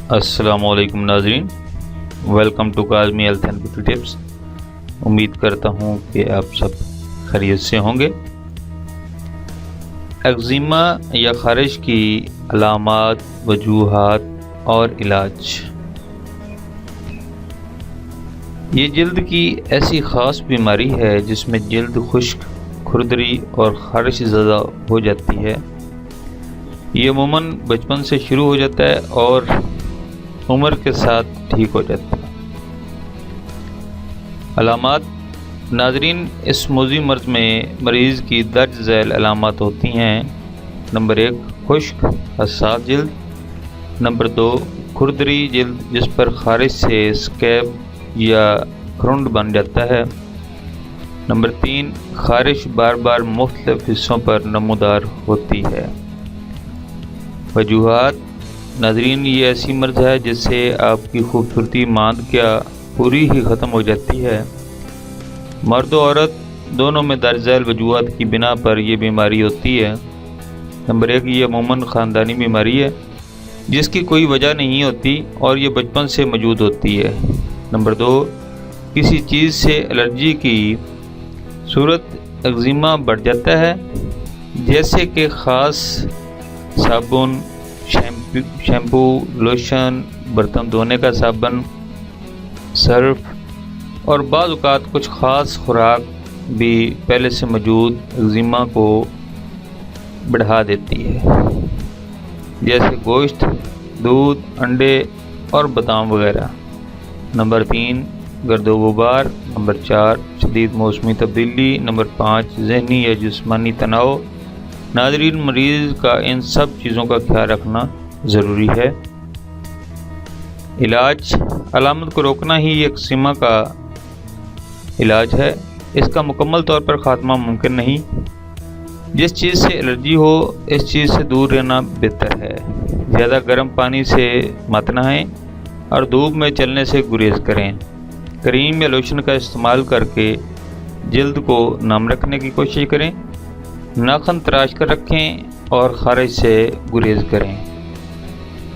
السلام علیکم ناظرین، welcome to Kazmi health and beauty tips. امید کرتا ہوں کہ آپ سب خیریت سے ہوں گے۔ ایگزیما یا خارش کی علامات، وجوہات اور علاج۔ یہ جلد کی ایسی خاص بیماری ہے جس میں جلد خشک، کھردری اور خارش زدہ ہو جاتی ہے۔ یہ عموماً بچپن سے شروع ہو جاتا ہے اور عمر کے ساتھ ٹھیک ہو جاتا ہے۔ علامات۔ ناظرین، اس موذی مرض میں مریض کی درج ذیل علامات ہوتی ہیں: نمبر 1، خشک حساس جلد۔ نمبر 2، کھردری جلد جس پر خارش سے اسکیب یا کھرنڈ بن جاتا ہے۔ نمبر 3، خارش بار بار مختلف حصوں پر نمودار ہوتی ہے۔ وجوہات۔ ناظرین، یہ ایسی مرض ہے جس سے آپ کی خوبصورتی ماند کیا پوری ہی ختم ہو جاتی ہے۔ مرد و عورت دونوں میں درج ذیل وجوہات کی بنا پر یہ بیماری ہوتی ہے۔ نمبر 1، یہ عموماً خاندانی بیماری ہے جس کی کوئی وجہ نہیں ہوتی اور یہ بچپن سے موجود ہوتی ہے۔ نمبر 2، کسی چیز سے الرجی کی صورت ایگزیما بڑھ جاتا ہے، جیسے کہ خاص صابن، شیمپو، لوشن، برتن دھونے کا صابن، سرف اور بعض اوقات کچھ خاص خوراک بھی پہلے سے موجود ایگزیما کو بڑھا دیتی ہے، جیسے گوشت، دودھ، انڈے اور بادام وغیرہ۔ نمبر 3، گرد و غبار۔ نمبر 4، شدید موسمی تبدیلی۔ نمبر 5، ذہنی یا جسمانی تناؤ۔ ناظرین، مریض کا ان سب چیزوں کا خیال رکھنا ضروری ہے۔ علاج۔ علامت کو روکنا ہی ایگزیما کا علاج ہے۔ اس کا مکمل طور پر خاتمہ ممکن نہیں۔ جس چیز سے الرجی ہو اس چیز سے دور رہنا بہتر ہے۔ زیادہ گرم پانی سے مت نہائیں اور دھوپ میں چلنے سے گریز کریں۔ کریم یا لوشن کا استعمال کر کے جلد کو نرم رکھنے کی کوشش کریں۔ ناخن تراش کر رکھیں اور خارش سے گریز کریں۔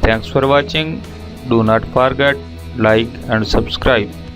Thanks for watching. Do not forget like and subscribe.